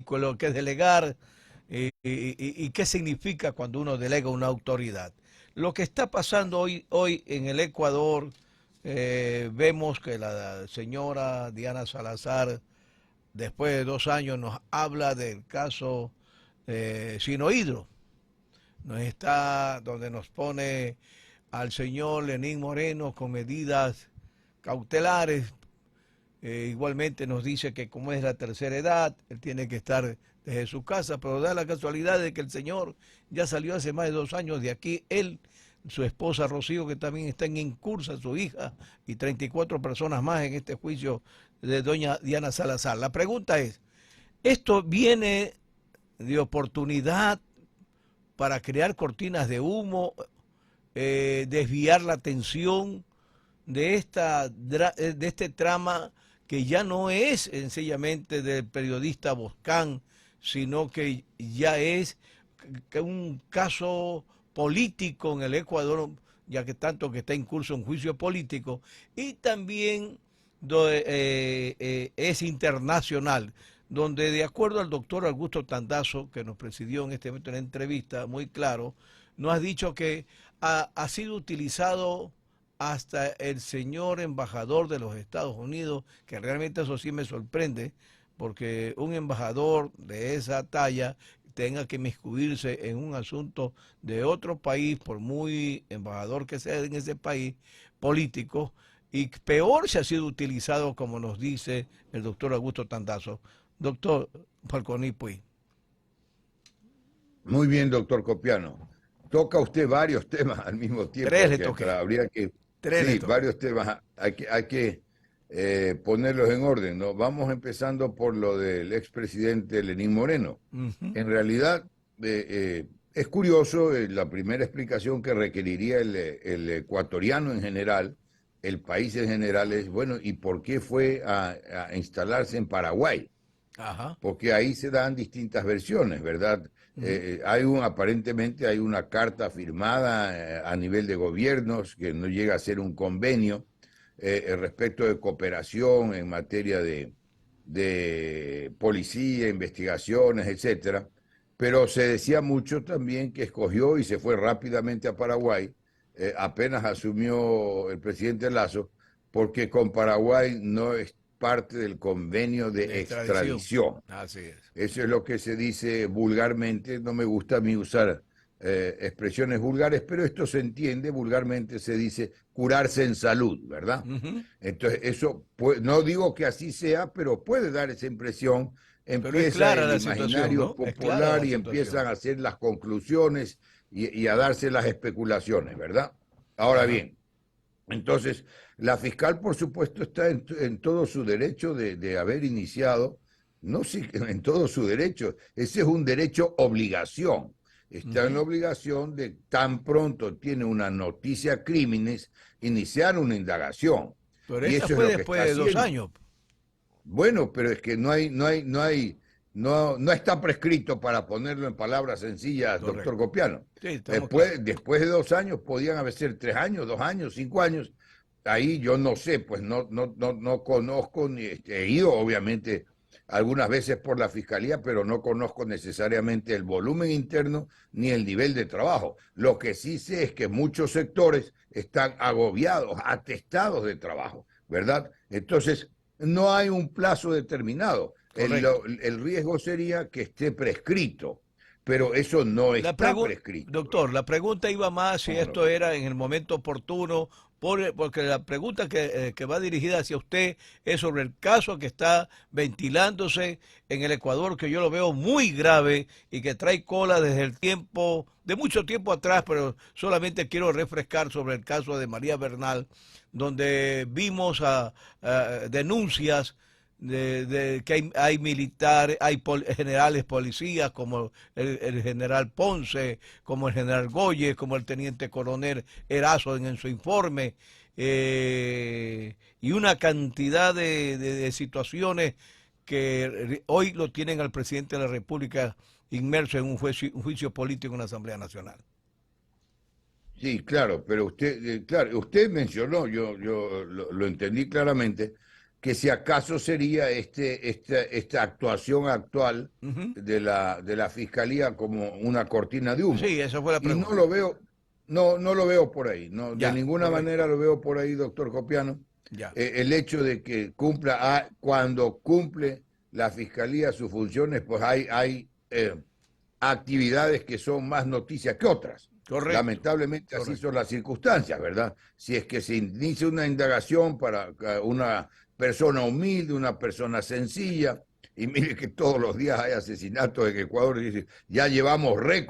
con lo que es delegar y qué significa cuando uno delega una autoridad. Lo que está pasando hoy en el Ecuador, vemos que la señora Diana Salazar, después de 2 años, nos habla del caso Sinohidro. Nos está donde nos pone al señor Lenín Moreno con medidas cautelares. Igualmente nos dice que como es la tercera edad, él tiene que estar desde su casa, pero da la casualidad de que el señor ya salió hace más de 2 años de aquí. Él, su esposa Rocío, que también está en incursa, su hija, y 34 personas más en este juicio de doña Diana Salazar. La pregunta es, ¿esto viene de oportunidad para crear cortinas de humo, desviar la atención de este trama que ya no es sencillamente del periodista Boscán, sino que ya es un caso político en el Ecuador, ya que tanto que está en curso un juicio político, y también es internacional, donde de acuerdo al doctor Augusto Tandazo, que nos presidió en este momento una entrevista muy claro, nos ha dicho que ha sido utilizado hasta el señor embajador de los Estados Unidos, que realmente eso sí me sorprende, porque un embajador de esa talla tenga que inmiscuirse en un asunto de otro país, por muy embajador que sea en ese país, político, y peor se ha sido utilizado, como nos dice el doctor Augusto Tandazo. Doctor Falconi Puy. Muy bien, doctor Copiano. Toca usted varios temas al mismo Tres tiempo, le que toqué. habría que, Tres le sí, toqué. varios temas, hay que ponerlos en orden, ¿no? Vamos empezando por lo del expresidente Lenín Moreno. Uh -huh. En realidad, es curioso la primera explicación que requeriría el ecuatoriano en general, el país en general, es, bueno, ¿y por qué fue a instalarse en Paraguay? Ajá. Porque ahí se dan distintas versiones, ¿verdad? Uh -huh. Aparentemente hay una carta firmada a nivel de gobiernos que no llega a ser un convenio respecto de cooperación en materia de policía, investigaciones, etcétera. Pero se decía mucho también que escogió y se fue rápidamente a Paraguay, apenas asumió el presidente Lazo, porque con Paraguay no es parte del convenio De de extradición. extradición. Así es. Eso es lo que se dice vulgarmente. No me gusta a mí usar expresiones vulgares, pero esto se entiende. Vulgarmente se dice curarse en salud, ¿verdad? Uh -huh. Entonces, no digo que así sea, pero puede dar esa impresión. Pero es Empieza clara el la situación, imaginario ¿no? Es clara popular la y empiezan situación. a hacer las conclusiones y a darse las especulaciones, ¿verdad? Ahora Ajá. bien, entonces, la fiscal, por supuesto, está en todo su derecho de haber iniciado, no sí, en todo su derecho, ese es un derecho obligación. Uh Está en la -huh. obligación de tan pronto tiene una noticia crímenes, iniciar una indagación. Pero Y esta eso es fue lo que después está de dos haciendo. años, Bueno, pero es que no está prescrito para ponerlo en palabras sencillas, doctor correcto. Copiano. Sí, estamos claros. Después de 2 años, podían haber sido 3 años, 2 años, 5 años. Ahí yo no sé, pues no conozco, ni he ido obviamente algunas veces por la fiscalía, pero no conozco necesariamente el volumen interno ni el nivel de trabajo. Lo que sí sé es que muchos sectores están agobiados, atestados de trabajo, ¿verdad? Entonces, no hay un plazo determinado. Correcto. El riesgo sería que esté prescrito, pero eso no La está pregunta, prescrito, doctor, ¿verdad? la pregunta iba más si ¿Cómo no? esto era en el momento oportuno, porque la pregunta que va dirigida hacia usted es sobre el caso que está ventilándose en el Ecuador, que yo lo veo muy grave y que trae cola desde el tiempo, de mucho tiempo atrás, pero solamente quiero refrescar sobre el caso de María Bernal, donde vimos denuncias de que hay militares, generales policías como el general Ponce, como el general Goye, como el teniente coronel Erazo en su informe, y una cantidad de situaciones que hoy lo tienen al presidente de la República inmerso en un juicio político en la Asamblea Nacional. Sí, claro, pero usted mencionó, yo lo entendí claramente, que si acaso sería esta actuación actual Ujú. de la Fiscalía como una cortina de humo. Sí, esa fue la Y no pregunta. lo veo, no lo veo por ahí, no, de Ya, ninguna manera correcto. lo veo por ahí, doctor Copiano. Ya, El hecho de que cuando cumple la Fiscalía sus funciones, pues hay actividades que son más noticias que otras. correcto, Lamentablemente así correcto. son las circunstancias, ¿verdad? Si es que se inicia una indagación para una persona humilde, una persona sencilla, y mire que todos los días hay asesinatos en Ecuador, y dice, ya llevamos Así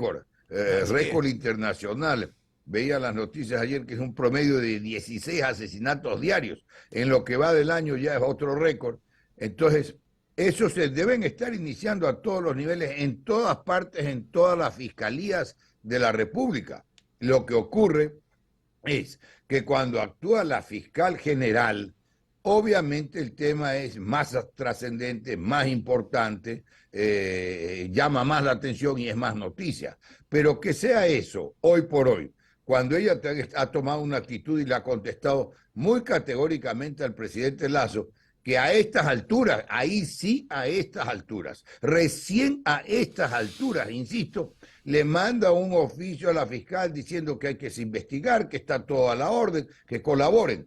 es. récord internacional. Veía las noticias ayer que es un promedio de 16 asesinatos diarios. En lo que va del año ya es otro récord. Entonces, eso se deben estar iniciando a todos los niveles, en todas partes, en todas las fiscalías de la República. Lo que ocurre es que cuando actúa la fiscal general, obviamente el tema es más trascendente, más importante, llama más la atención y es más noticia. Pero que sea eso, hoy por hoy, cuando ella ha tomado una actitud y le ha contestado muy categóricamente al presidente Lazo, que a estas alturas, ahí sí a estas alturas, recién a estas alturas, insisto, le manda un oficio a la fiscal diciendo que hay que investigar, que está todo a la orden, que colaboren.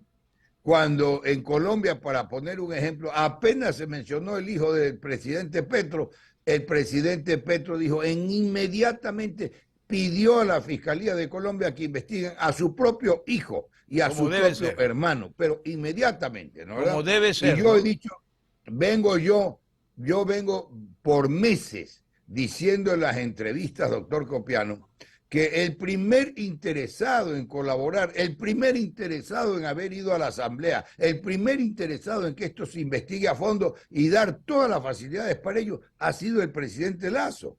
Cuando en Colombia, para poner un ejemplo, apenas se mencionó el hijo del presidente Petro, el presidente Petro dijo inmediatamente pidió a la Fiscalía de Colombia que investiguen a su propio hijo y a Como su debe propio ser, hermano, pero inmediatamente, ¿no como verdad? debe Y ser, yo he ¿no? dicho, vengo yo vengo por meses diciendo en las entrevistas, doctor Copiano, que el primer interesado en colaborar, el primer interesado en haber ido a la Asamblea, el primer interesado en que esto se investigue a fondo y dar todas las facilidades para ello, ha sido el presidente Lazo.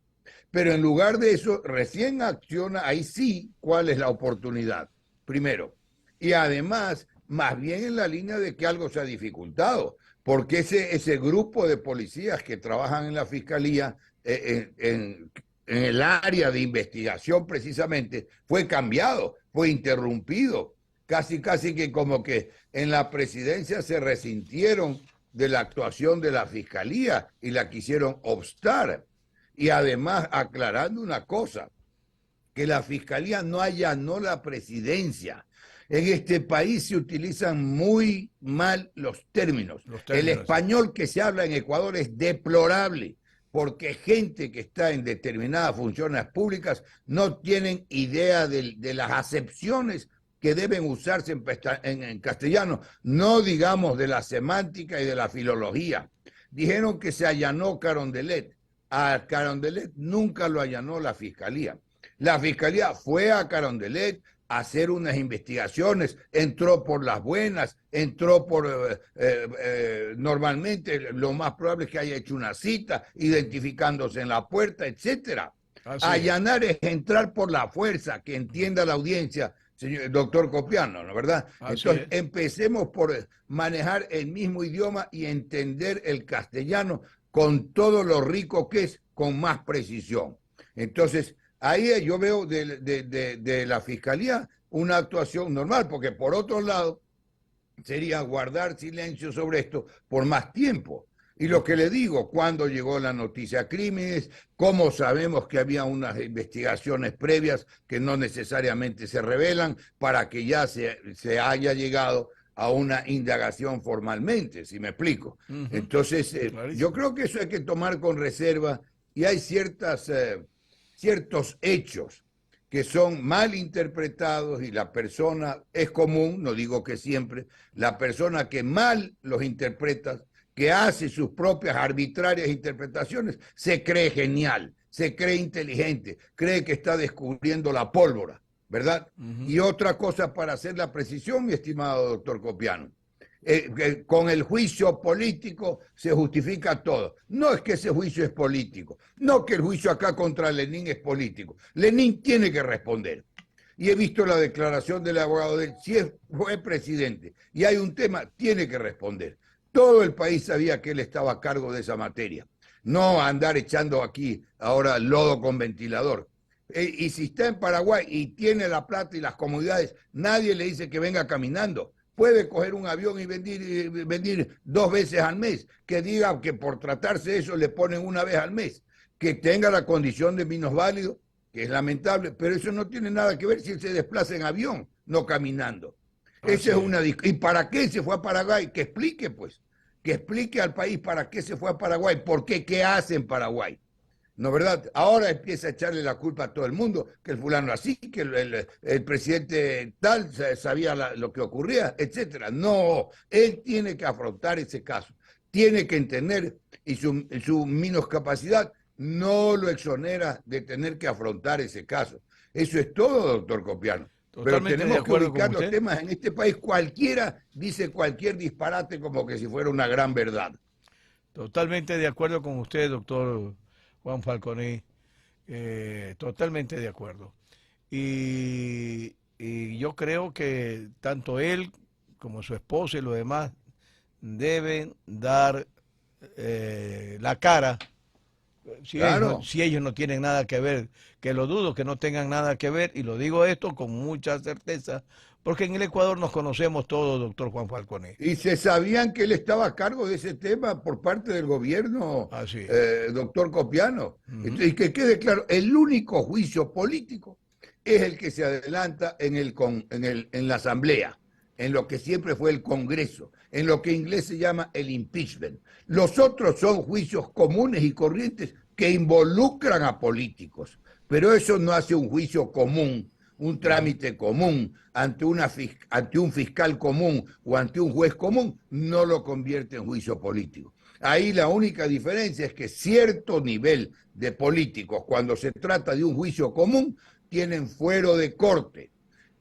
Pero en lugar de eso, recién acciona, ahí sí, cuál es la oportunidad. Primero. Y además, más bien en la línea de que algo se ha dificultado, porque ese grupo de policías que trabajan en la fiscalía, en el área de investigación precisamente, fue cambiado, fue interrumpido. Casi que como que en la presidencia se resintieron de la actuación de la fiscalía y la quisieron obstar. Y además aclarando una cosa, que la fiscalía no allanó la presidencia. En este país se utilizan muy mal los términos. Los El términos, sí. español que se habla en Ecuador es deplorable, porque gente que está en determinadas funciones públicas no tienen idea de las acepciones que deben usarse en castellano, no digamos de la semántica y de la filología. Dijeron que se allanó Carondelet. A Carondelet nunca lo allanó la fiscalía. La fiscalía fue a Carondelet a hacer unas investigaciones, entró por las buenas, entró por normalmente lo más probable es que haya hecho una cita, identificándose en la puerta, etcétera. Así es, Allanar es entrar por la fuerza, que entienda la audiencia, señor doctor Copiano, ¿no verdad? así Entonces, es. empecemos por manejar el mismo idioma y entender el castellano con todo lo rico que es, con más precisión. Entonces, ahí yo veo de la fiscalía una actuación normal, porque por otro lado sería guardar silencio sobre esto por más tiempo. Y lo que le digo, cuando llegó la noticia a crímenes, cómo sabemos que había unas investigaciones previas que no necesariamente se revelan para que ya se haya llegado a una indagación formalmente, si me explico. Ujú. Entonces, yo Clarísimo. creo que eso hay que tomar con reserva y hay ciertos hechos que son mal interpretados y la persona es común, no digo que siempre, la persona que mal los interpreta, que hace sus propias arbitrarias interpretaciones, se cree genial, se cree inteligente, cree que está descubriendo la pólvora, ¿verdad? Ujú. Y otra cosa para hacer la precisión, mi estimado doctor Copiano, con el juicio político se justifica todo. No es que ese juicio es político, no que el juicio acá contra Lenin es político. Lenin tiene que responder. Y he visto la declaración del abogado de él, si fue presidente y hay un tema, tiene que responder. Todo el país sabía que él estaba a cargo de esa materia. No andar echando aquí ahora lodo con ventilador. Y si está en Paraguay y tiene la plata y las comodidades, nadie le dice que venga caminando, puede coger un avión y venir 2 veces al mes, que diga que por tratarse de eso le ponen una vez al mes, que tenga la condición de minusválido, que es lamentable, pero eso no tiene nada que ver si él se desplaza en avión, no caminando. Esa es una ¿Y para qué se fue a Paraguay? Que explique, pues, que explique al país para qué se fue a Paraguay, por qué, qué hace en Paraguay. ¿No, verdad? Ahora empieza a echarle la culpa a todo el mundo, que el fulano así, que el presidente tal sabía lo que ocurría, etcétera. No, él tiene que afrontar ese caso, tiene que entender, y su menoscapacidad no lo exonera de tener que afrontar ese caso. Eso es todo, doctor Copiano. Pero tenemos que ubicar los temas en este país. Cualquiera dice cualquier disparate como que si fuera una gran verdad. Totalmente de acuerdo con usted, doctor Juan Falconé, totalmente de acuerdo. Y yo creo que tanto él como su esposa y los demás deben dar la cara Claro. si ellos no tienen nada que ver, que lo dudo que no tengan nada que ver, y lo digo esto con mucha certeza, porque en el Ecuador nos conocemos todos, doctor Juan Falconé. Y se sabían que él estaba a cargo de ese tema por parte del gobierno, doctor Copiano. Entonces, y que quede claro, el único juicio político es el que se adelanta en la Asamblea, en lo que siempre fue el Congreso, en lo que en inglés se llama el impeachment. Los otros son juicios comunes y corrientes que involucran a políticos, pero eso no hace un juicio común, un trámite común ante un fiscal común o ante un juez común, no lo convierte en juicio político. Ahí la única diferencia es que cierto nivel de políticos, cuando se trata de un juicio común, tienen fuero de corte.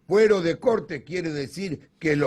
Fuero de corte quiere decir que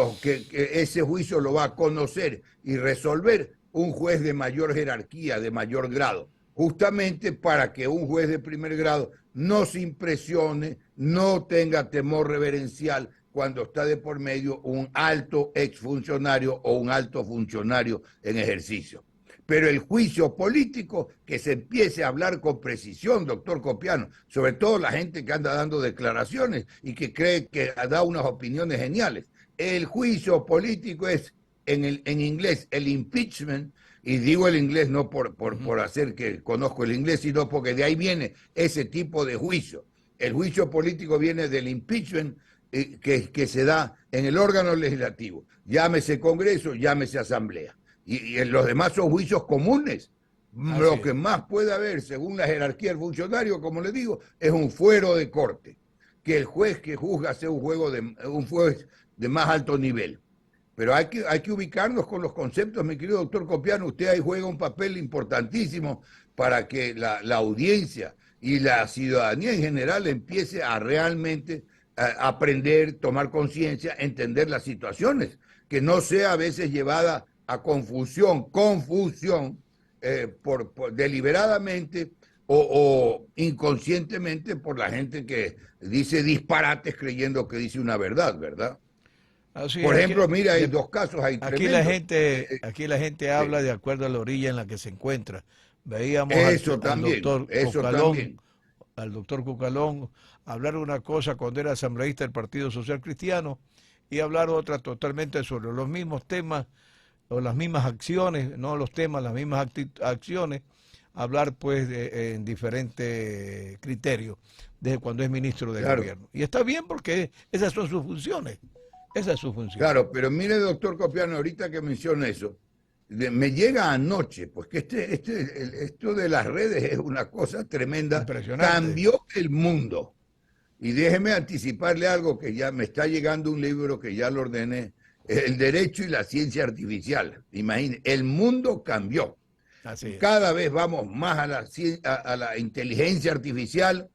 ese juicio lo va a conocer y resolver un juez de mayor jerarquía, de mayor grado, justamente para que un juez de primer grado no se impresione, no tenga temor reverencial cuando está de por medio un alto exfuncionario o un alto funcionario en ejercicio. Pero el juicio político, que se empiece a hablar con precisión, doctor Copiano, sobre todo la gente que anda dando declaraciones y que cree que da unas opiniones geniales. El juicio político es, en inglés, el impeachment, y digo el inglés no por hacer que conozco el inglés, sino porque de ahí viene ese tipo de juicio. El juicio político viene del impeachment que se da en el órgano legislativo, llámese Congreso, llámese Asamblea. Y los demás son juicios comunes. Lo que más puede haber, según la jerarquía del funcionario, como le digo, es un fuero de corte. Que el juez que juzga sea un juez de más alto nivel. Pero hay que ubicarnos con los conceptos, mi querido doctor Copiano. Usted ahí juega un papel importantísimo para que la audiencia y la ciudadanía en general empiece a realmente aprender, tomar conciencia, entender las situaciones, que no sea a veces llevada a confusión deliberadamente o inconscientemente por la gente que dice disparates creyendo que dice una verdad, ¿verdad? Por ejemplo, mira, hay dos casos ahí tremendos. Aquí la gente habla de acuerdo a la orilla en la que se encuentra. Veíamos al doctor Cucalón hablar una cosa cuando era asambleísta del Partido Social Cristiano y hablar otra totalmente sobre los mismos temas o las mismas acciones, no los temas, las mismas acciones, hablar pues en diferentes criterios desde cuando es ministro del gobierno. Y está bien porque esas son sus funciones. Esa es su función. Claro, pero mire, doctor Copiano, ahorita que menciona eso, me llega anoche, pues que esto de las redes es una cosa tremenda. Impresionante. Cambió el mundo. Y déjeme anticiparle algo que ya me está llegando un libro que ya lo ordené, El Derecho y la Ciencia Artificial. Imagínense, el mundo cambió. Cada vez vamos más a la inteligencia artificial,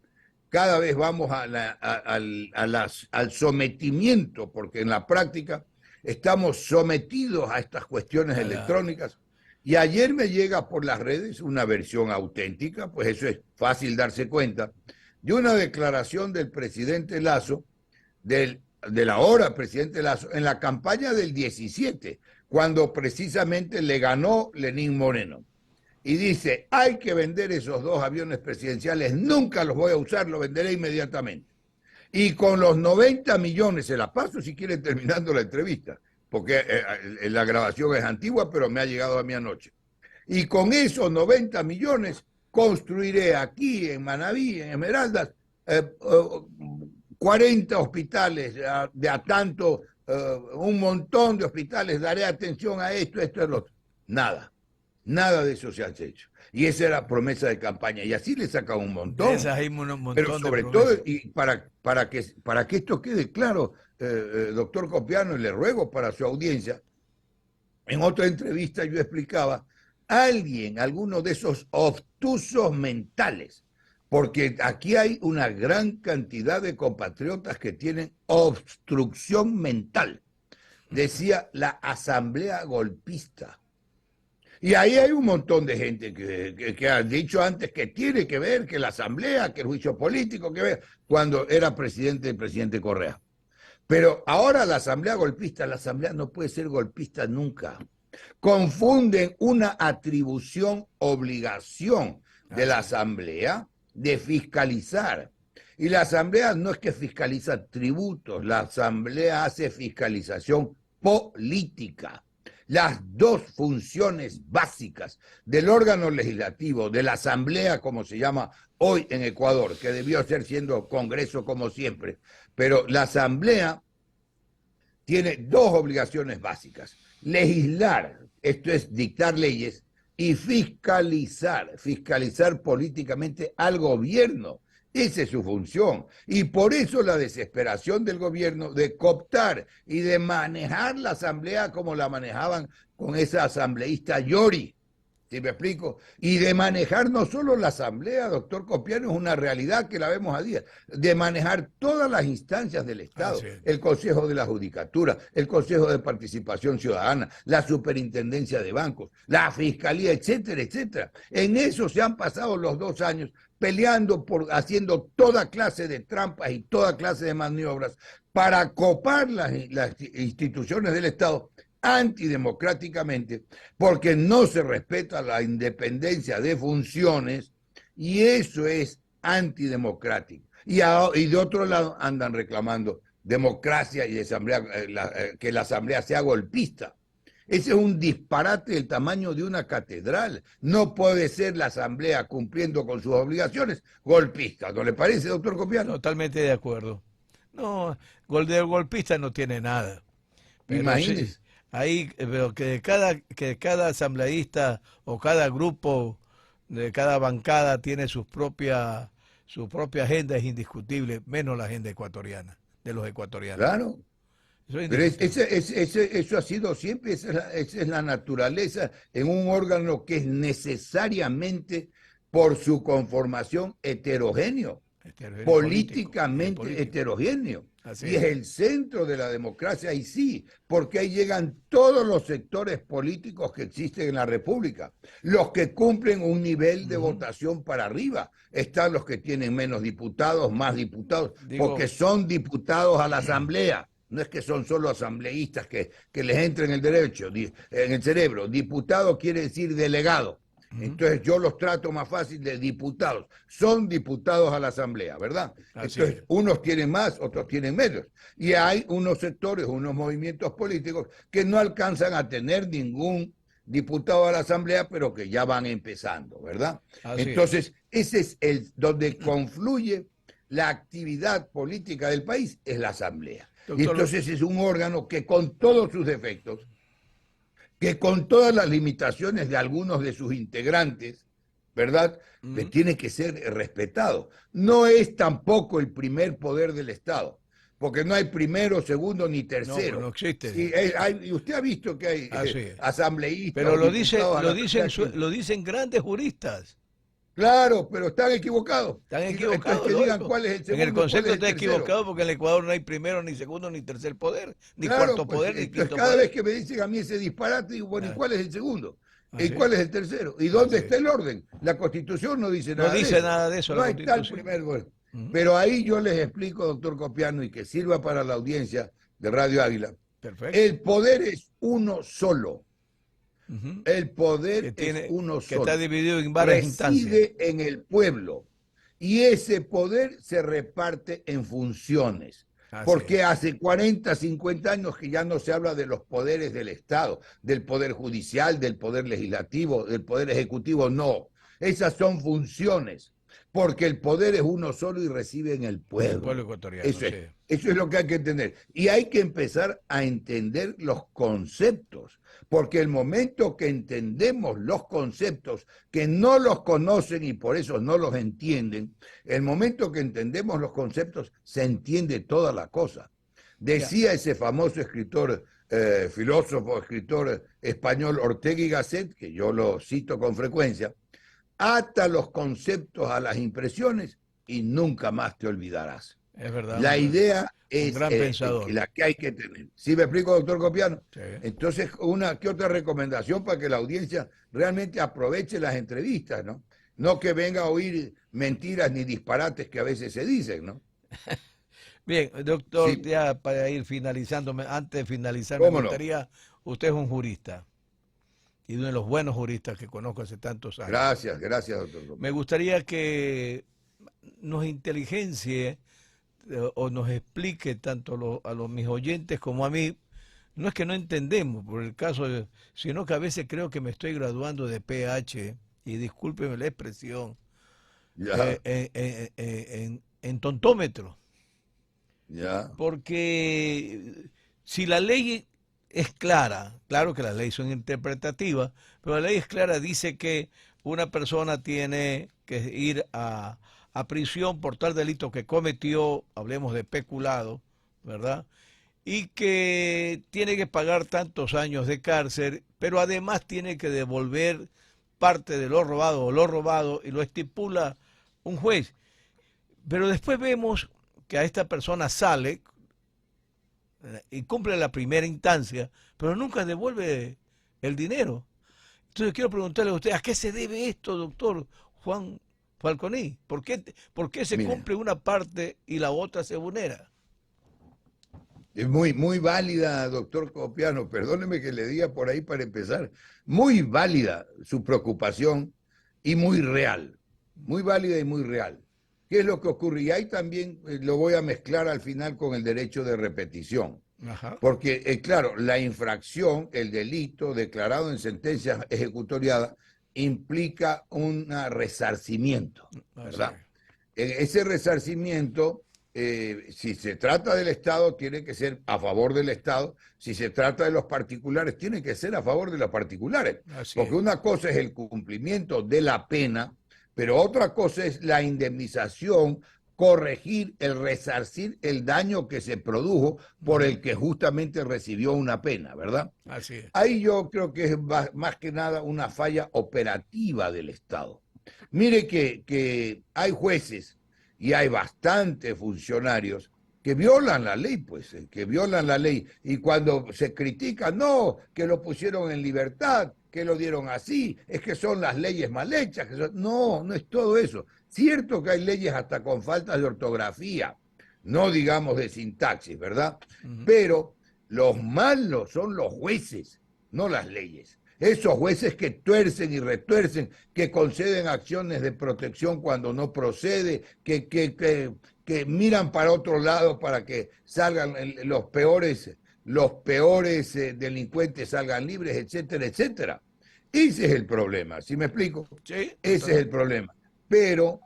cada vez vamos al sometimiento, porque en la práctica estamos sometidos a estas cuestiones electrónicas. Y ayer me llega por las redes una versión auténtica, pues eso es fácil darse cuenta, de una declaración del presidente Lasso, del ahora presidente Lasso, en la campaña del 17, cuando precisamente le ganó Lenín Moreno. Y dice, hay que vender esos 2 aviones presidenciales, nunca los voy a usar, los venderé inmediatamente. Y con los 90 millones, se la paso si quieren terminando la entrevista, porque la grabación es antigua, pero me ha llegado a mí anoche. Y con esos 90 millones construiré aquí en Manabí, en Esmeraldas, 40 hospitales, de a tanto, un montón de hospitales, daré atención a esto, esto y lo otro. Nada, nada de eso se ha hecho. Y esa era promesa de campaña, y así le sacan un montón. De esas hay un montón Pero sobre todo, y para que esto quede claro, doctor Copiano, y le ruego para su audiencia, en otra entrevista yo explicaba, alguno de esos obtusos mentales, porque aquí hay una gran cantidad de compatriotas que tienen obstrucción mental, decía la asamblea golpista. Y ahí hay un montón de gente que ha dicho antes que tiene que ver, que la asamblea, que el juicio político, que ver, cuando era presidente el presidente Correa. Pero ahora la asamblea golpista, la asamblea no puede ser golpista nunca. Confunden una atribución, obligación de la asamblea de fiscalizar. Y la asamblea no es que fiscaliza tributos, la asamblea hace fiscalización política. Las dos funciones básicas del órgano legislativo, de la asamblea, como se llama hoy en Ecuador, que debió ser siendo Congreso como siempre, pero la asamblea tiene dos obligaciones básicas: legislar, esto es dictar leyes, y fiscalizar políticamente al gobierno. Esa es su función. Y por eso la desesperación del gobierno de cooptar y de manejar la asamblea como la manejaban con esa asambleísta Yori. ¿Sí me explico? Y de manejar no solo la asamblea, doctor Copiano, es una realidad que la vemos a día, de manejar todas las instancias del Estado, el Consejo de la Judicatura, el Consejo de Participación Ciudadana, la Superintendencia de Bancos, la Fiscalía, etcétera, etcétera. En eso se han pasado los 2 años peleando, haciendo toda clase de trampas y toda clase de maniobras para copar las instituciones del Estado antidemocráticamente, porque no se respeta la independencia de funciones, y eso es antidemocrático. Y de otro lado andan reclamando democracia y asamblea, que la asamblea sea golpista. Ese es un disparate del tamaño de una catedral. No puede ser la asamblea, cumpliendo con sus obligaciones, golpista. ¿No le parece, doctor Copiano? Totalmente de acuerdo. No, de golpista no tiene nada. Pero imagínese. sí, ahí veo que cada asambleísta o cada grupo de cada bancada tiene su propia agenda, es indiscutible, menos la agenda ecuatoriana, de los ecuatorianos. Claro. Pero eso ha sido siempre, esa es la naturaleza en un órgano que es necesariamente, por su conformación, heterogéneo, políticamente heterogéneo. Y es el centro de la democracia, y sí, porque ahí llegan todos los sectores políticos que existen en la República, los que cumplen un nivel de votación para arriba. Están los que tienen menos diputados, más diputados, porque son diputados a la asamblea. No es que son solo asambleístas que les entre en el derecho, en el cerebro. Diputado quiere decir delegado. Entonces yo los trato más fácil de diputados. Son diputados a la asamblea, ¿verdad? Entonces unos tienen más, otros tienen menos. Y hay unos sectores, unos movimientos políticos que no alcanzan a tener ningún diputado a la asamblea, pero que ya van empezando, ¿verdad? Entonces ese es donde confluye la actividad política del país, es la asamblea. Doctor, y entonces es un órgano que, con todos sus defectos, que con todas las limitaciones de algunos de sus integrantes, ¿verdad?, tiene que ser respetado. No es tampoco el primer poder del Estado, porque no hay primero, segundo ni tercero. No existe. Y usted ha visto que hay asambleístas. Pero lo dicen grandes juristas. Claro, pero están equivocados. Están equivocados. Que digan cuál es el segundo. En el concepto está equivocado, porque en el Ecuador no hay primero, ni segundo, ni tercer poder, ni cuarto poder, ni quinto poder. Cada vez que me dicen a mí ese disparate, digo, bueno, ¿y cuál es el segundo? ¿Y cuál es el tercero? ¿Y dónde está el orden? La Constitución no dice nada de eso. No dice nada de eso. No hay tal primer orden. Pero ahí yo les explico, doctor Copiano, y que sirva para la audiencia de Radio Águila. Perfecto. El poder es uno solo. El poder es uno solo. Que está dividido en varias instancias. Reside en el pueblo. Y ese poder se reparte en funciones. Así Porque es. hace 40, 50 años que ya no se habla de los poderes del Estado, del poder judicial, del poder legislativo, del poder ejecutivo, no. Esas son funciones, porque el poder es uno solo y reside en el El pueblo pueblo. ecuatoriano, sí. Eso es lo que hay que entender. Y hay que empezar a entender los conceptos, porque el momento que entendemos los conceptos, que no los conocen y por eso no los entienden, el momento que entendemos los conceptos, se entiende toda la cosa. Ya. Decía ese famoso escritor, filósofo, escritor español Ortega y Gasset, que yo lo cito con frecuencia, ata los conceptos a las impresiones y nunca más te olvidarás. Es verdad, La idea un es gran pensador. la que hay que tener. ¿Sí me explico, doctor Copiano? Sí. Entonces, ¿qué otra recomendación para que la audiencia realmente aproveche las entrevistas, ¿no? No que venga a oír mentiras ni disparates que a veces se dicen, ¿no? Bien, doctor, Sí, ya para ir finalizando, antes de finalizar, me cómo no. gustaría, usted es un jurista y uno de los buenos juristas que conozco hace tantos años. Gracias, gracias, doctor Me Copiano. gustaría que nos inteligencie o nos explique tanto a los mis oyentes como a mí. No es que no entendemos por el caso, sino que a veces creo que me estoy graduando de PH, y discúlpeme la expresión, Ya, en tontómetro. ya, Porque si la ley es clara, claro que las leyes son interpretativas, pero la ley es clara, dice que una persona tiene que ir a prisión por tal delito que cometió, hablemos de peculado, ¿verdad? Y que tiene que pagar tantos años de cárcel, pero además tiene que devolver parte de lo robado o lo robado, y lo estipula un juez. Pero después vemos que a esta persona sale y cumple la primera instancia, pero nunca devuelve el dinero. Entonces quiero preguntarle a usted, ¿a qué se debe esto, doctor Juan Falconi? Por qué se mire. cumple una parte y la otra se vulnera? Es muy válida, doctor Copiano, perdóneme que le diga por ahí para empezar, muy válida su preocupación y muy real, muy válida y muy real. ¿Qué es lo que ocurre? Y ahí también lo voy a mezclar al final con el derecho de repetición, Ajá. porque claro, la infracción, el delito declarado en sentencia ejecutoriada implica un resarcimiento, Así ¿verdad? es. Ese resarcimiento, si se trata del Estado, tiene que ser a favor del Estado. Si se trata de los particulares, tiene que ser a favor de los particulares. Así Porque es. una cosa es el cumplimiento de la pena, pero otra cosa es la indemnización, corregir, el resarcir el daño que se produjo por Ujú. el que justamente recibió una pena, ¿verdad? Así es. Ahí yo creo que es más que nada una falla operativa del Estado. Mire que hay jueces y hay bastantes funcionarios que violan la ley, pues, que violan la ley. Y cuando se critica, no, que lo pusieron en libertad, que lo dieron así, es que son las leyes mal hechas. No, no es todo eso. Cierto que hay leyes hasta con faltas de ortografía, no digamos de sintaxis, ¿verdad? Ujú. Pero los malos son los jueces, no las leyes. Esos jueces que tuercen y retuercen, que conceden acciones de protección cuando no procede, que miran para otro lado para que salgan los peores delincuentes salgan libres, etcétera, etcétera. Ese es el problema, ¿sí me explico? Sí, Ese es el totalmente. problema. Pero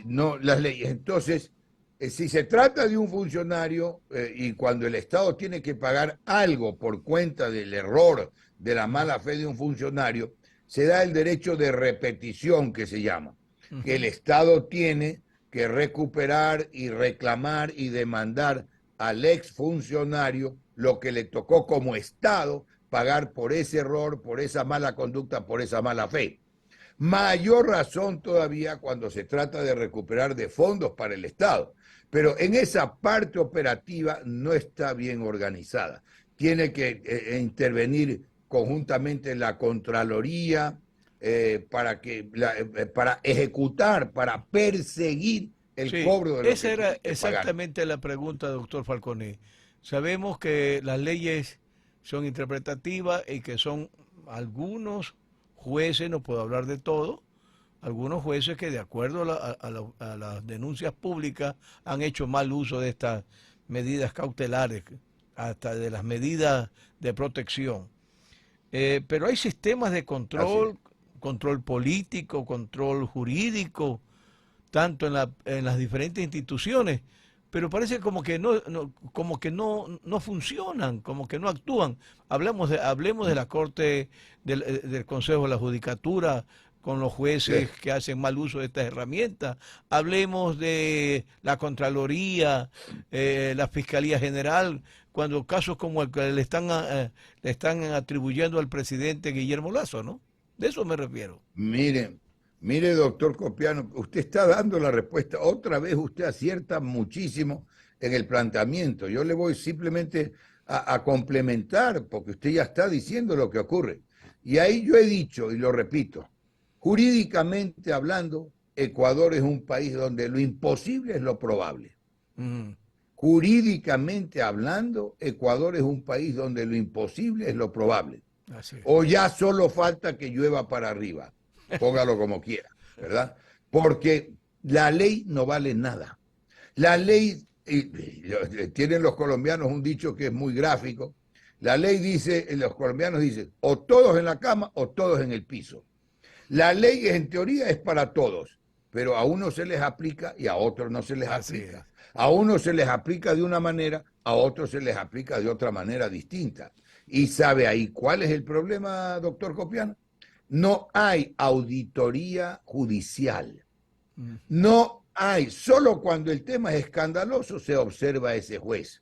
no las leyes. Entonces, si se trata de un funcionario y cuando el Estado tiene que pagar algo por cuenta del error, de la Ujú. mala fe de un funcionario, se da el derecho de repetición que se llama, que el Ujú. Estado tiene que recuperar y reclamar y demandar al exfuncionario lo que le tocó como Estado pagar por ese error, por esa mala conducta, por esa mala fe. Mayor razón todavía cuando se trata de recuperar de fondos para el Estado. Pero en esa parte operativa no está bien organizada. Tiene que intervenir conjuntamente la Contraloría para ejecutar, para perseguir el Sí, cobro de lo que esa era tiene que pagar. exactamente la pregunta, doctor Falconi. Sabemos que las leyes son interpretativas y que son algunos jueces, no puedo hablar de todo, algunos jueces que de acuerdo a las denuncias públicas han hecho mal uso de estas medidas cautelares, hasta de las medidas de protección. Pero hay sistemas de Así es. control, control político, control jurídico, tanto en las diferentes instituciones, pero parece como que como que no funcionan, como que no actúan. Hablemos de la Corte, del Consejo de la Judicatura, con los jueces Sí. que hacen mal uso de estas herramientas. Hablemos de la Contraloría, la Fiscalía General, cuando casos como el que le están atribuyendo al presidente Guillermo Lazo, ¿no? De eso me refiero. Mire, mire, doctor Copiano, usted está dando la respuesta. Otra vez usted acierta muchísimo en el planteamiento. Yo le voy simplemente a complementar, porque usted ya está diciendo lo que ocurre. Y ahí yo he dicho, y lo repito, jurídicamente hablando, Ecuador es un país donde lo imposible es lo probable. Ujú. Jurídicamente hablando, Ecuador es un país donde lo imposible es lo probable. Así es. O ya solo falta que llueva para arriba, póngalo como quiera, ¿verdad? Porque la ley no vale nada. La ley, tienen los colombianos un dicho que es muy gráfico, la ley dice, los colombianos dicen, o todos en la cama o todos en el piso. La ley en teoría es para todos, pero a unos se les aplica y a otros no se les Así es. aplica. A unos se les aplica de una manera, a otros se les aplica de otra manera distinta. ¿Y sabe ahí cuál es el problema, doctor Copiano? No hay auditoría judicial. Mm. No hay. Solo cuando el tema es escandaloso se observa a ese juez.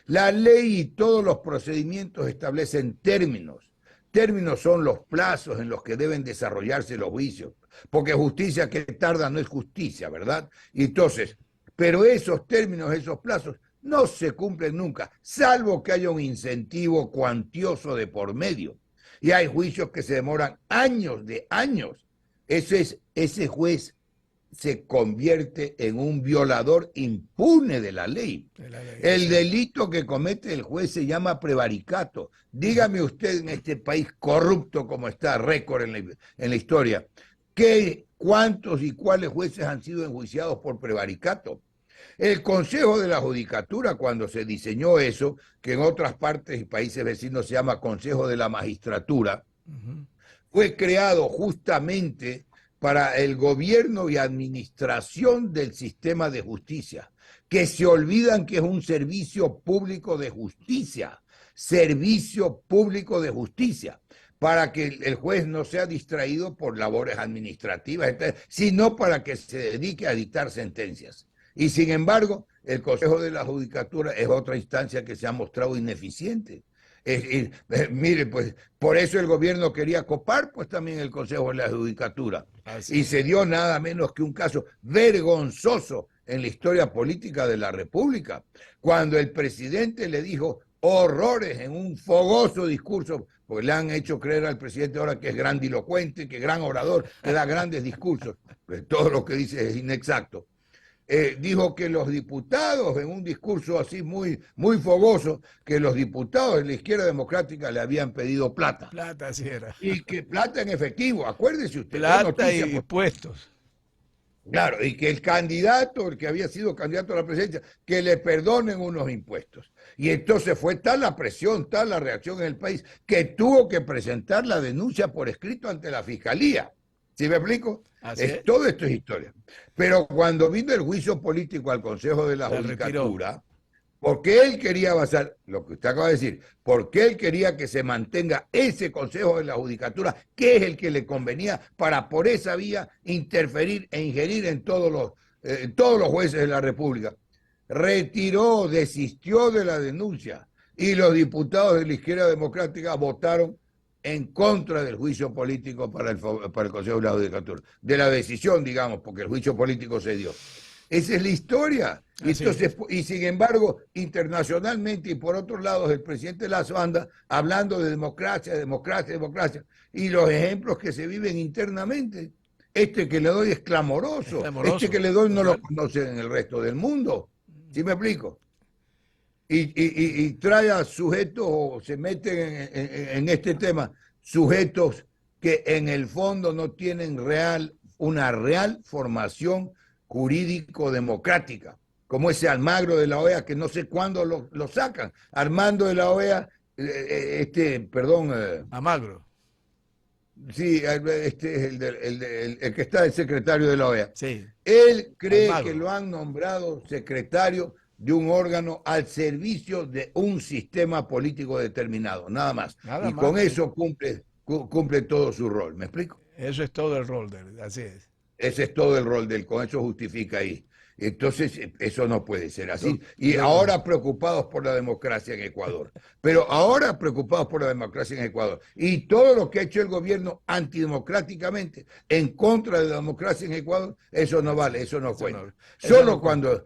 La ley y todos los procedimientos establecen términos. Términos son los plazos en los que deben desarrollarse los juicios, porque justicia que tarda no es justicia, ¿verdad? Y entonces, pero esos términos, esos plazos, no se cumplen nunca, salvo que haya un incentivo cuantioso de por medio. Y hay juicios que se demoran años de años. Ese juez se convierte en un violador impune de la ley. El delito que comete el juez se llama prevaricato. Dígame usted en este país corrupto como está, récord en la historia, ¿cuántos y cuáles jueces han sido enjuiciados por prevaricato? El Consejo de la Judicatura, cuando se diseñó eso, que en otras partes y países vecinos se llama Consejo de la Magistratura, fue creado justamente para el gobierno y administración del sistema de justicia, que se olvidan que es un servicio público de justicia, servicio público de justicia, para que el juez no sea distraído por labores administrativas, sino para que se dedique a dictar sentencias. Y sin embargo, el Consejo de la Judicatura es otra instancia que se ha mostrado ineficiente. Mire, pues por eso el gobierno quería copar pues también el Consejo de la Judicatura. Así Y es. se dio nada menos que un caso vergonzoso en la historia política de la República, cuando el presidente le dijo horrores en un fogoso discurso, porque le han hecho creer al presidente ahora que es grandilocuente, que es gran orador, que da grandes discursos, pues todo lo que dice es inexacto. Dijo que los diputados, en un discurso así muy fogoso, que los diputados de la izquierda democrática le habían pedido plata. Plata, sí era. Y que plata en efectivo, acuérdese usted, fue Plata noticia. y puestos. Claro, y que el candidato, el que había sido candidato a la presidencia, que le perdonen unos impuestos. Y entonces fue tal la presión, tal la reacción en el país, que tuvo que presentar la denuncia por escrito ante la fiscalía. ¿Sí me explico? Así es. Todo esto es historia. Pero cuando vino el juicio político al Consejo de la Se retiró. Judicatura, porque él quería basar, lo que usted acaba de decir, porque él quería que se mantenga ese Consejo de la Judicatura, que es el que le convenía para por esa vía interferir e ingerir en todos los jueces de la República. Retiró, desistió de la denuncia y los diputados de la izquierda democrática votaron en contra del juicio político para el Consejo de la Judicatura, de la decisión, digamos, porque el juicio político se dio. Esa es la historia. Y, entonces, y sin embargo, internacionalmente y por otros lados, el presidente Lazo anda hablando de democracia, democracia, democracia. Y los ejemplos que se viven internamente, este que le doy es clamoroso, este que le doy no lo conocen en el resto del mundo. ¿Sí me explico? Y trae a sujetos o se meten en este tema, sujetos que en el fondo no tienen real una real formación jurídico-democrática, como ese Almagro de la OEA, que no sé cuándo lo sacan. Armando de la OEA, perdón, Almagro. sí, este es el que está de secretario de la OEA. Sí. Él cree Almagro. que lo han nombrado secretario de un órgano al servicio de un sistema político determinado, nada más. Nada Y más. con eso cumple todo su rol, ¿me explico? Eso es todo el rol de él, así es. Ese es todo el rol de él, con eso justifica ahí. Entonces, eso no puede ser así. Y Yo, ahora preocupados por la democracia en Ecuador. Pero ahora preocupados por la democracia en Ecuador. Y todo lo que ha hecho el gobierno antidemocráticamente en contra de la democracia en Ecuador, eso no vale, eso no cuenta. eso Solo no cuenta.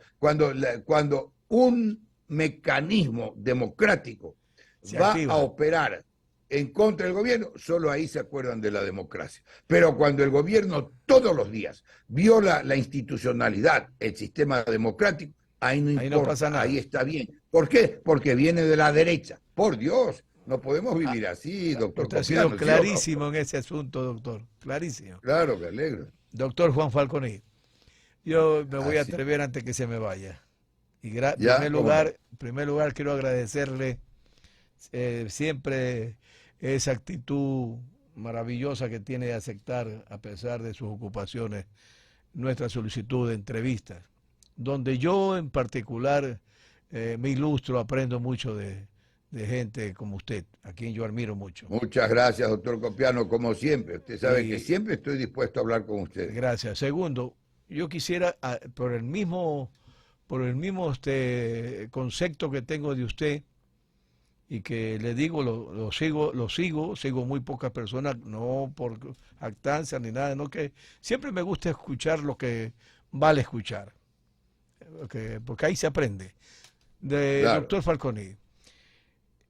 cuando un mecanismo democrático Se va a activa. operar en contra del gobierno, solo ahí se acuerdan de la democracia. Pero cuando el gobierno todos los días viola la institucionalidad, el sistema democrático, ahí no Ahí no pasa importa, ahí nada. está bien. ¿Por qué? Porque viene de la derecha. Por Dios, no podemos Ah, vivir así, doctor usted ha sido Copiano, ¿sí o no? clarísimo en ese asunto, doctor. Clarísimo. Claro, me alegro. Doctor Juan Falconi, yo me voy a Así. atrever antes que se me vaya. Y Ya, cómo no. en primer lugar quiero agradecerle siempre esa actitud maravillosa que tiene de aceptar, a pesar de sus ocupaciones, nuestra solicitud de entrevistas, donde yo en particular me ilustro, aprendo mucho de gente como usted, a quien yo admiro mucho. Muchas gracias, doctor Copiano, como siempre. Usted sabe que Y siempre estoy dispuesto a hablar con usted. gracias. Segundo, yo quisiera, por el mismo concepto que tengo de usted, y que le digo, sigo muy pocas personas, no por actancia ni nada, no que siempre me gusta escuchar lo que vale escuchar, porque ahí se aprende. De Claro. doctor Falconi,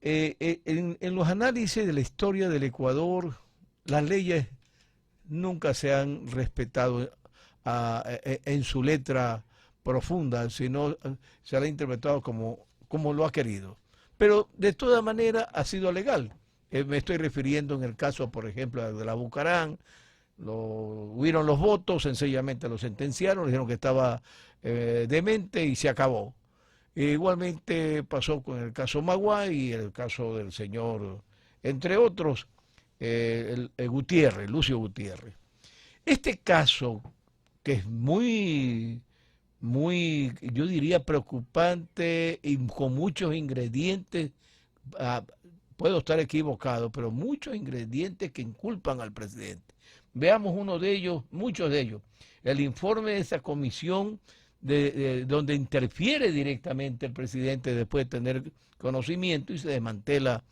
en los análisis de la historia del Ecuador, las leyes nunca se han respetado en su letra profunda, sino se la ha interpretado como lo ha querido. Pero de toda manera ha sido legal. Me estoy refiriendo en el caso, por ejemplo, de la Bucarán, hubieron los votos, sencillamente lo sentenciaron, dijeron que estaba demente y se acabó. Igualmente pasó con el caso Magua y el caso del señor, entre otros, Gutiérrez, Lucio Gutiérrez. Este caso, que es muy, yo diría, preocupante y con muchos ingredientes, ah, puedo estar equivocado, pero muchos ingredientes que inculpan al presidente. Veamos uno de ellos, muchos de ellos. El informe de esa comisión donde interfiere directamente el presidente después de tener conocimiento y se desmantela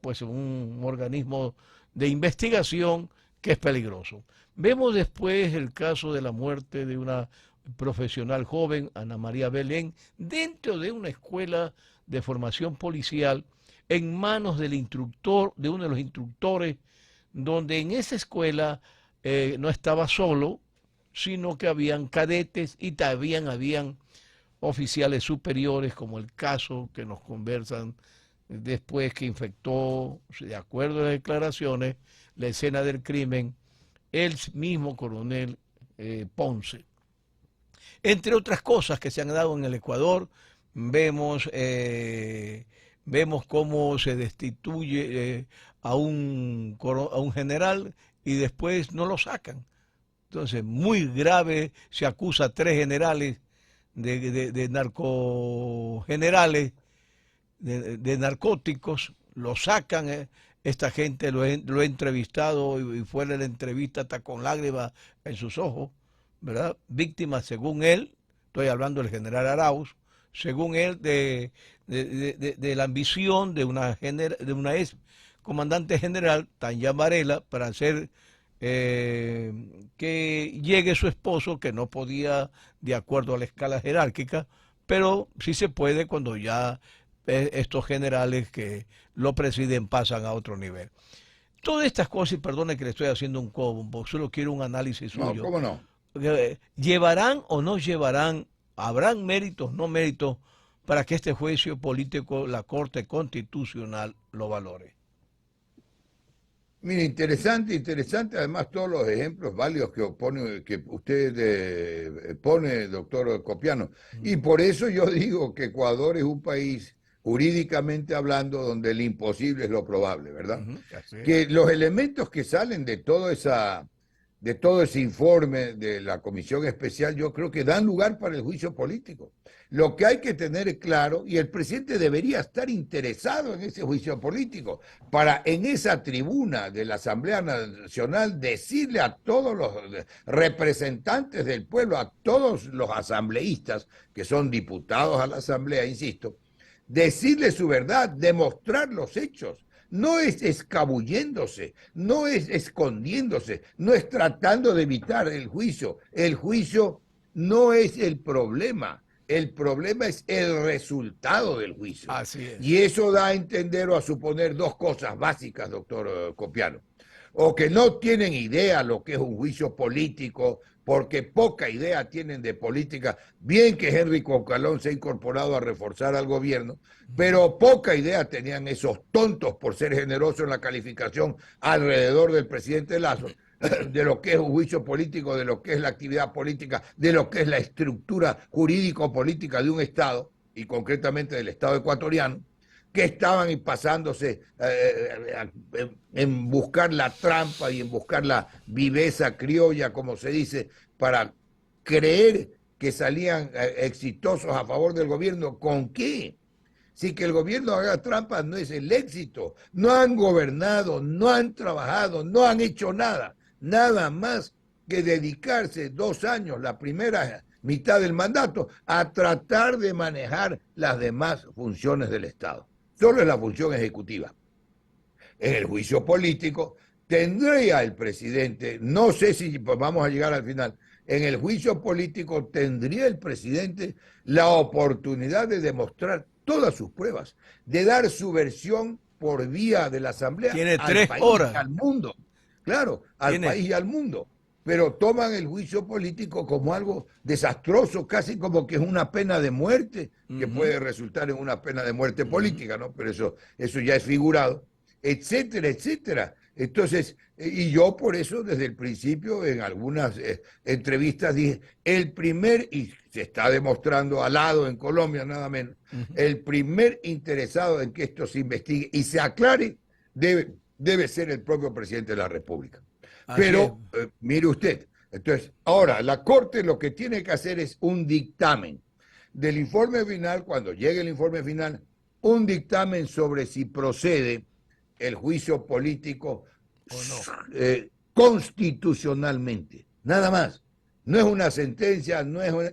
pues un organismo de investigación que es peligroso. Vemos después el caso de la muerte de una profesional joven, Ana María Belén, dentro de una escuela de formación policial, en manos del instructor, de uno de los instructores, donde en esa escuela no estaba solo, sino que habían cadetes y también habían oficiales superiores, como el caso que nos conversan después, que infectó, de acuerdo a las declaraciones, la escena del crimen, el mismo coronel Ponce. Entre otras cosas que se han dado en el Ecuador, vemos cómo se destituye a un general y después no lo sacan. Entonces, muy grave, se acusa a 3 generales de narcogenerales, de narcóticos, lo sacan, esta gente lo he entrevistado y fuera de la entrevista hasta con lágrimas en sus ojos, ¿verdad? Víctima, según él, estoy hablando del general Arauz, según él, de la ambición de una ex comandante general, Tanya Varela, para hacer que llegue su esposo, que no podía de acuerdo a la escala jerárquica, pero sí se puede cuando ya estos generales que lo presiden pasan a otro nivel. Todas estas cosas, y perdone que le estoy haciendo un combo, solo quiero un análisis No, suyo. cómo no. ¿Llevarán o no llevarán, habrán méritos, no méritos, para que este juicio político, la Corte Constitucional, lo valore? Mira, interesante, interesante, además todos los ejemplos válidos que usted pone, doctor Copiano. Y por eso yo digo que Ecuador es un país, jurídicamente hablando, donde el imposible es lo probable, ¿verdad? Así es. Que los elementos que salen de todo ese informe de la Comisión Especial, yo creo que dan lugar para el juicio político. Lo que hay que tener claro, y el presidente debería estar interesado en ese juicio político, para en esa tribuna de la Asamblea Nacional decirle a todos los representantes del pueblo, a todos los asambleístas, que son diputados a la Asamblea, insisto, decirle su verdad, demostrar los hechos. No es escabulléndose, no es escondiéndose, no es tratando de evitar el juicio. El juicio no es el problema es el resultado del juicio. Así es. Y eso da a entender o a suponer dos cosas básicas, doctor Copiano. O que no tienen idea lo que es un juicio político, porque poca idea tienen de política. Bien que Henry Concalón se ha incorporado a reforzar al gobierno, pero poca idea tenían esos tontos, por ser generosos en la calificación, alrededor del presidente Lazo, de lo que es un juicio político, de lo que es la actividad política, de lo que es la estructura jurídico-política de un Estado, y concretamente del Estado ecuatoriano, que estaban pasándose en buscar la trampa y en buscar la viveza criolla, como se dice, para creer que salían exitosos a favor del gobierno. ¿Con qué? Si que el gobierno haga trampas no es el éxito. No han gobernado, no han trabajado, no han hecho nada. Nada más que dedicarse 2 años, la primera mitad del mandato, a tratar de manejar las demás funciones del Estado. Solo es la función ejecutiva. En el juicio político tendría el presidente, no sé si vamos a llegar al final, en el juicio político tendría el presidente la oportunidad de demostrar todas sus pruebas, de dar su versión por vía de la Asamblea Tiene al 3 país horas. y al mundo. Claro, al país y al mundo. Pero toman el juicio político como algo desastroso, casi como que es una pena de muerte, que puede resultar en una pena de muerte política, ¿no? Pero eso ya es figurado, etcétera, etcétera. Entonces, y yo por eso desde el principio en algunas entrevistas dije, y se está demostrando al lado en Colombia nada menos, el primer interesado en que esto se investigue y se aclare debe ser el propio presidente de la República. Pero, mire usted, entonces, ahora, la Corte lo que tiene que hacer es un dictamen del informe final, cuando llegue el informe final, un dictamen sobre si procede el juicio político o no, constitucionalmente, nada más. No es una sentencia,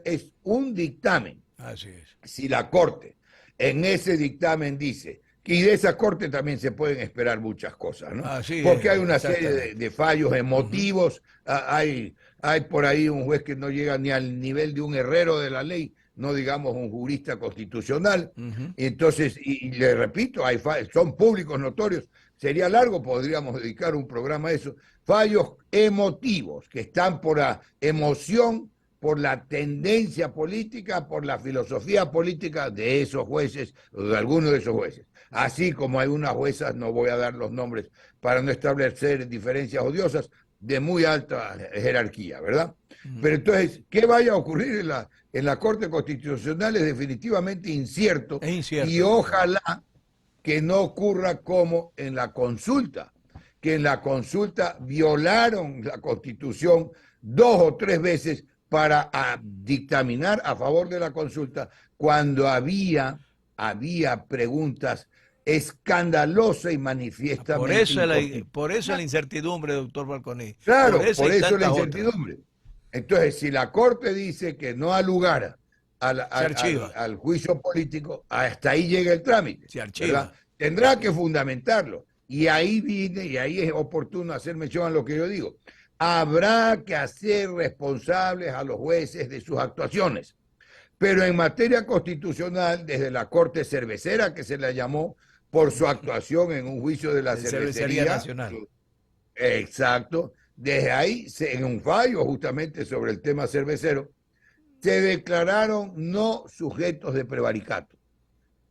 es un dictamen. Así es. Si la Corte en ese dictamen dice, y de esa Corte también se pueden esperar muchas cosas, ¿no? Porque hay una serie de fallos emotivos, hay por ahí un juez que no llega ni al nivel de un herrero de la ley, no digamos un jurista constitucional. Entonces, y le repito, son públicos notorios, sería largo, podríamos dedicar un programa a eso, fallos emotivos que están por la emoción, por la tendencia política, por la filosofía política de esos jueces, o de algunos de esos jueces. Así como hay unas juezas, no voy a dar los nombres para no establecer diferencias odiosas, de muy alta jerarquía, ¿verdad? Pero entonces, ¿qué vaya a ocurrir en la Corte Constitucional es definitivamente incierto, y ojalá que no ocurra como en la consulta, que en la consulta violaron la Constitución 2 o 3 veces para dictaminar a favor de la consulta cuando había preguntas escandalosas y manifiestamente. Por eso la incertidumbre, doctor Falconi. Claro, por eso la incertidumbre. Entonces, si la Corte dice que no ha lugar al juicio político, hasta ahí llega el trámite. Se archiva. Tendrá que fundamentarlo. Y ahí es oportuno hacer mención a lo que yo digo. Habrá que hacer responsables a los jueces de sus actuaciones. Pero en materia constitucional, desde la Corte Cervecera, que se la llamó por su actuación en un juicio de la cervecería nacional. Exacto. Desde ahí, en un fallo justamente sobre el tema cervecero, se declararon no sujetos de prevaricato.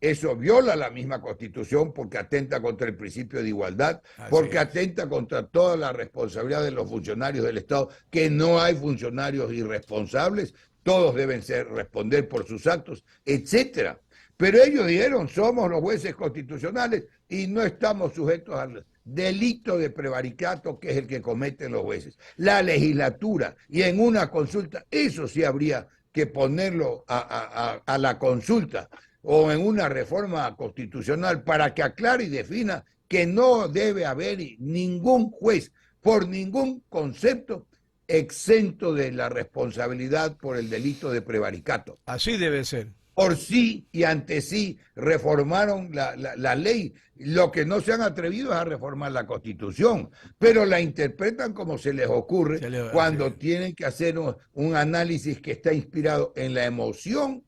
Eso viola la misma Constitución porque atenta contra el principio de igualdad, porque atenta contra toda la responsabilidad de los funcionarios del Estado, que no hay funcionarios irresponsables, todos deben responder por sus actos, etcétera. Pero ellos dijeron, somos los jueces constitucionales y no estamos sujetos al delito de prevaricato, que es el que cometen los jueces. La legislatura, y en una consulta, eso sí habría que ponerlo a la consulta, o en una reforma constitucional para que aclare y defina que no debe haber ningún juez por ningún concepto exento de la responsabilidad por el delito de prevaricato. Así debe ser. Por sí y ante sí reformaron la ley. Lo que no se han atrevido es a reformar la Constitución, pero la interpretan como se les ocurre cuando tienen que hacer un análisis que está inspirado en la emoción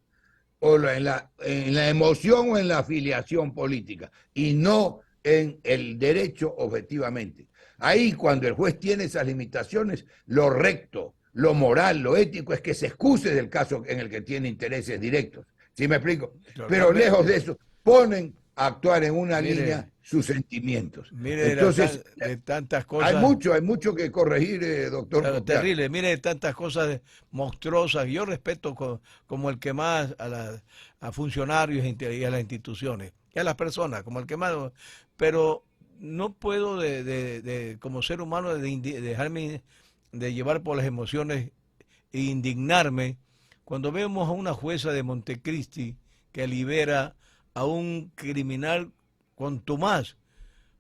o en la emoción o en la afiliación política, y no en el derecho objetivamente. Ahí, cuando el juez tiene esas limitaciones, lo recto, lo moral, lo ético es que se excuse del caso en el que tiene intereses directos. ¿Sí me explico? Pero lejos de eso, ponen a actuar en una línea sus sentimientos. Entonces, de tantas cosas. Hay mucho que corregir, doctor. Claro, terrible, mire tantas cosas monstruosas. Yo respeto como el que más a funcionarios y a las instituciones, y a las personas, como el que más, pero no puedo como ser humano dejarme de llevar por las emociones e indignarme cuando vemos a una jueza de Montecristi que libera a un criminal contumaz,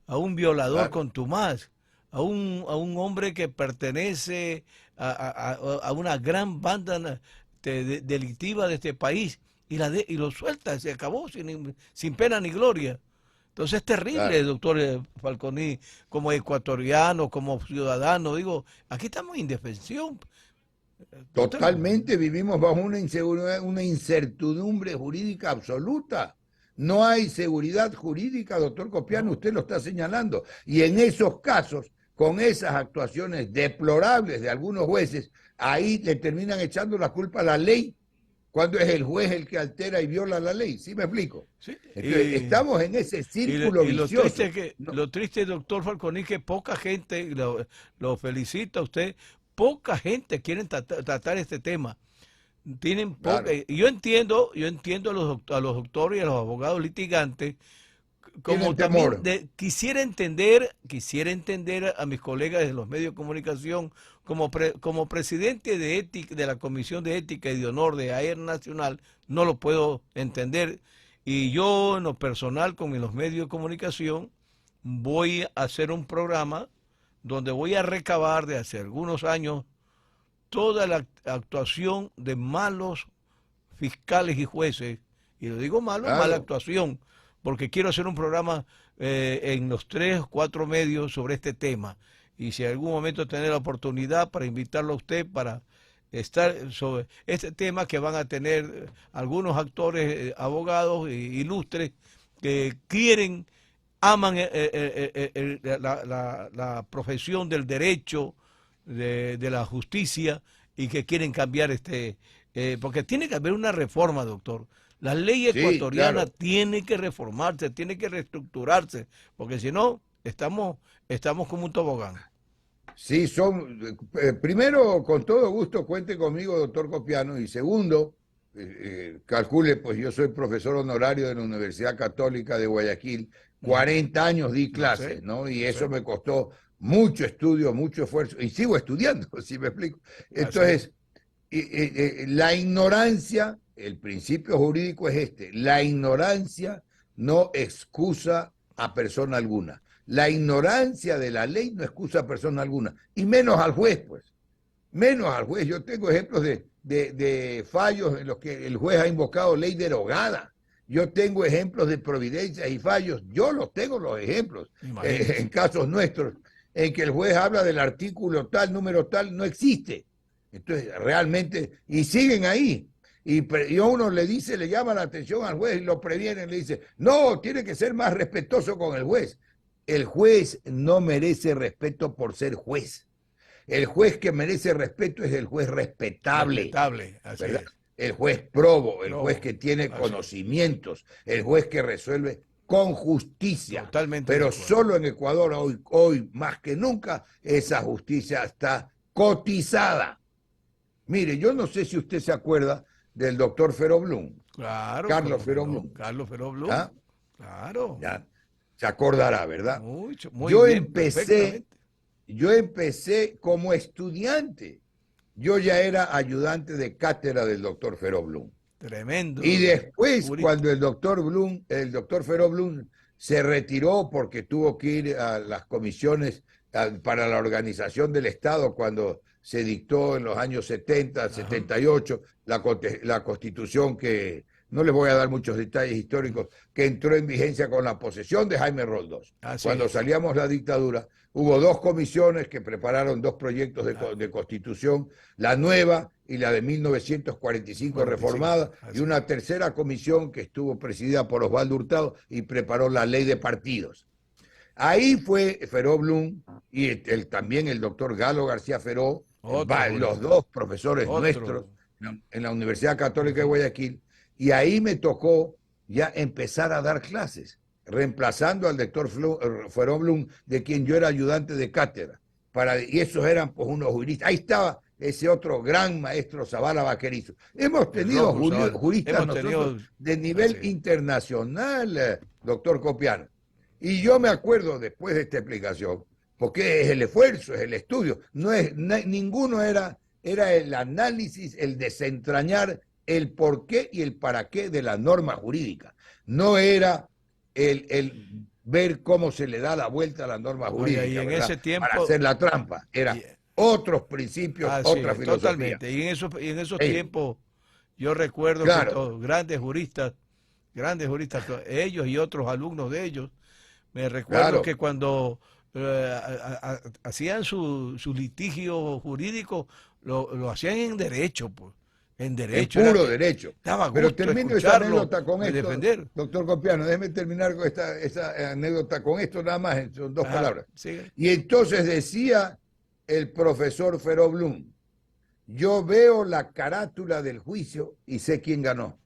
a un violador contumaz, a un hombre que pertenece a una gran banda delictiva de este país, y lo suelta, se acabó sin pena ni gloria. Entonces es terrible, doctor Falconi, como ecuatoriano, como ciudadano, digo, aquí estamos en indefensión. Totalmente, vivimos bajo una inseguridad, una incertidumbre jurídica absoluta. No hay seguridad jurídica, doctor Copiano, usted lo está señalando. Y en esos casos, con esas actuaciones deplorables de algunos jueces, ahí le terminan echando la culpa a la ley, cuando es el juez el que altera y viola la ley. ¿Sí me explico? Sí, entonces, estamos en ese círculo vicioso. Lo triste, doctor Falconi, que poca gente, lo felicito a usted, poca gente quiere tratar este tema. Tienen yo entiendo a los doctores y a los abogados litigantes, como también quisiera entender a mis colegas de los medios de comunicación, como presidente de ética, de la Comisión de Ética y de Honor de AER Nacional, no lo puedo entender. Y yo, en lo personal, con los medios de comunicación, voy a hacer un programa donde voy a recabar de hace algunos años toda la actuación de malos fiscales y jueces, y lo digo mala actuación, porque quiero hacer un programa en los 3 o 4 medios sobre este tema, y si en algún momento tener la oportunidad para invitarlo a usted para estar sobre este tema, que van a tener algunos actores, abogados ilustres, que aman la profesión del derecho, de la justicia, y que quieren cambiar porque tiene que haber una reforma, doctor. La ley ecuatoriana tiene que reformarse, tiene que reestructurarse, porque si no, estamos como un tobogán. Sí, primero, con todo gusto, cuente conmigo, doctor Copiano, y segundo, calcule, pues yo soy profesor honorario de la Universidad Católica de Guayaquil, 40 años di clases, ¿no? Y eso me costó mucho estudio, mucho esfuerzo, y sigo estudiando, si me explico. Entonces, la ignorancia, el principio jurídico es la ignorancia no excusa a persona alguna. La ignorancia de la ley no excusa a persona alguna, y menos al juez, pues. Menos al juez. Yo tengo ejemplos de fallos en los que el juez ha invocado ley derogada. Yo tengo ejemplos de providencias y fallos, yo los tengo los ejemplos, en casos nuestros, en que el juez habla del artículo tal, número tal, no existe. Entonces, realmente, y siguen ahí. Y uno le llama la atención al juez y lo previene, le dice, no, tiene que ser más respetuoso con el juez. El juez no merece respeto por ser juez. El juez que merece respeto es el juez respetable. Así es. el juez probo, el juez No, que tiene así, conocimientos, el juez que resuelve con justicia. totalmente de Pero acuerdo. solo en Ecuador hoy más que nunca esa justicia está cotizada. Mire, yo no sé si usted se acuerda del doctor Feroblum, Claro, Carlos cómo que no. Feroblum. Carlos Feró Blum. ¿Ah? Claro. Ya se acordará, ¿verdad? Mucho, muy Yo bien, empecé, perfectamente. yo empecé como estudiante. Yo ya era ayudante de cátedra del doctor Feroblum. Y Tremendo después, jurista. cuando el doctor Feroblum se retiró porque tuvo que ir a las comisiones para la organización del Estado cuando se dictó en los años 70, Ajá. 78, la constitución que, no les voy a dar muchos detalles históricos, que entró en vigencia con la posesión de Jaime Roldós. Así Cuando es. salíamos la dictadura, hubo dos comisiones que prepararon dos proyectos Ah, de constitución, la nueva y la de 1945 45. reformada, y Así es. una tercera comisión que estuvo presidida por Osvaldo Hurtado y preparó la ley de partidos. Ahí fue Feró Blum y también el doctor Galo García Feró, Otro los jurista. dos profesores nuestros Otro. en la Universidad Católica de Ujú. Guayaquil, y ahí me tocó ya empezar a dar clases, reemplazando al doctor Feró Blum, de quien yo era ayudante de cátedra. Y esos eran pues unos juristas. Ahí estaba ese otro gran maestro Zavala Vaquerizo. Hemos El tenido Rojo Zavala. juristas Hemos nosotros tenido. de Así nivel es. internacional, doctor Copiano. Y yo me acuerdo después de esta explicación, porque es el esfuerzo, es el estudio, ninguno era el análisis, el desentrañar el por qué y el para qué de la norma jurídica. No era el ver cómo se le da la vuelta a la norma Oiga, y jurídica, en ¿verdad? ese Para tiempo. hacer la trampa. Era y- otros principios, Así otra es, filosofía. totalmente. Y en esos Hey, tiempos, yo recuerdo que claro, todos, grandes juristas, ellos y otros alumnos de ellos, me recuerdo claro. que cuando hacían su litigio jurídico, lo hacían en derecho, pues. En En derecho, puro derecho. daba Pero gusto termino esa escucharlo anécdota con esto, defender. doctor Copiano, déjeme terminar con esa anécdota con esto nada más, son dos Ajá, palabras. sigue. Y entonces decía el profesor Feró Blum, yo veo la carátula del juicio y sé quién ganó.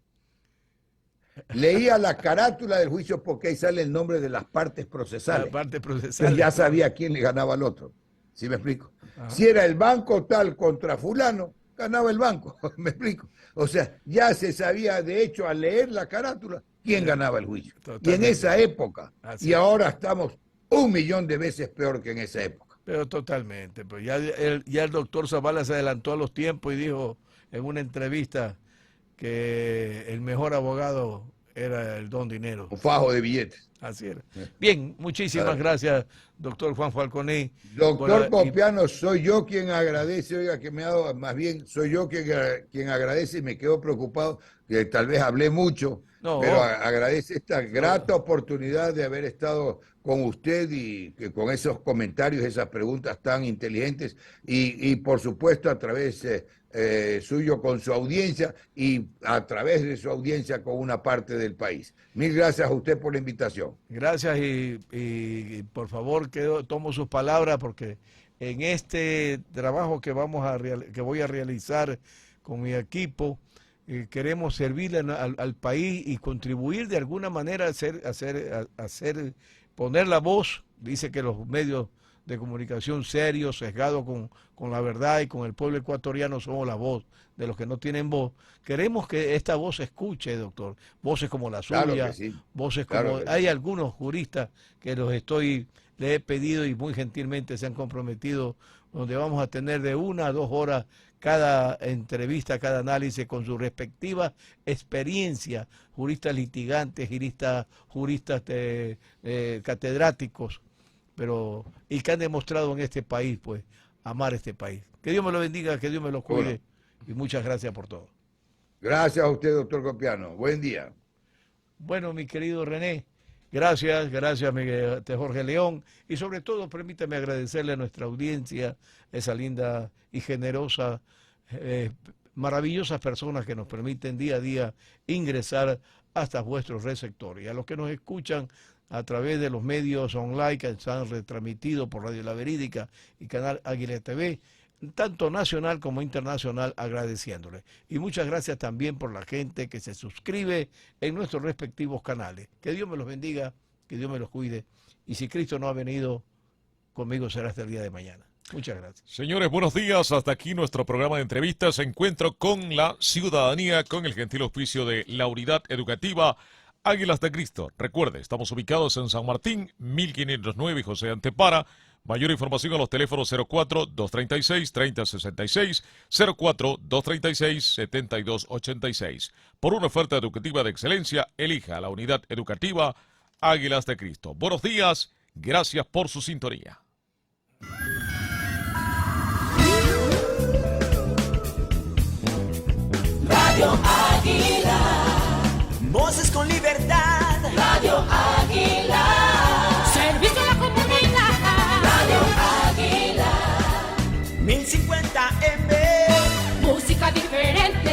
Leía la carátula del juicio porque ahí sale el nombre de las partes La procesales. parte Entonces procesal, ya claro. sabía quién le ganaba al otro. ¿Sí me explico? Ajá. Si era el banco tal contra fulano, ganaba el banco. ¿Me explico? O sea, ya se sabía, de hecho, al leer la carátula, quién ganaba el juicio. Y en Totalmente. esa época, Así y es. ahora estamos 1.000.000 de veces peor que en esa época. Pero totalmente. Pues ya el doctor Zavala se adelantó a los tiempos y dijo en una entrevista que el mejor abogado era el don dinero. Un fajo de billetes. Así era. Bien, muchísimas gracias, doctor Juan Falconé. Doctor Y Copiano, soy yo quien agradece, oiga, que me ha dado, más bien, soy yo quien agradece y me quedo preocupado, que tal vez hablé mucho, pero no, agradece esta grata oportunidad de haber estado con usted y que con esos comentarios, esas preguntas tan inteligentes y por supuesto a través suyo con su audiencia y a través de su audiencia con una parte del país. Mil gracias a usted por la invitación. gracias y por favor tomo sus palabras porque en este trabajo que voy a realizar con mi equipo, queremos servirle al país y contribuir de alguna manera poner la voz. Dice que los medios de comunicación serios, sesgados con la verdad y con el pueblo ecuatoriano somos la voz de los que no tienen voz. Queremos que esta voz se escuche, doctor. Voces como la Claro que suya, sí, voces claro como... que Hay sí. algunos juristas que le he pedido y muy gentilmente se han comprometido, donde vamos a tener de 1 a 2 horas cada entrevista, cada análisis con su respectiva experiencia, juristas litigantes, juristas catedráticos, y que han demostrado en este país, pues, amar este país. Que Dios me lo bendiga, que Dios me lo Bueno, cuide y muchas gracias por todo. gracias a usted, doctor Copiano. Buen día. Bueno, mi querido René, gracias Miguel Jorge León y sobre todo permítame agradecerle a nuestra audiencia, esa linda y generosa, maravillosas personas que nos permiten día a día ingresar hasta vuestros receptores. Y a los que nos escuchan a través de los medios online que se han retransmitido por Radio La Verídica y Canal Águila TV, tanto nacional como internacional, agradeciéndole. Y muchas gracias también por la gente que se suscribe en nuestros respectivos canales. Que Dios me los bendiga, que Dios me los cuide. Y si Cristo no ha venido, conmigo será hasta el día de mañana. Muchas gracias. Señores, buenos días. Hasta aquí nuestro programa de entrevistas. Encuentro con la ciudadanía con el gentil auspicio de la Unidad Educativa Águilas de Cristo. Recuerde, estamos ubicados en San Martín, 1509 y José Antepara. Mayor información a los teléfonos 04-236-3066, 04-236-7286. Por una oferta educativa de excelencia, elija la Unidad Educativa Águilas de Cristo. Buenos días, gracias por su sintonía. Radio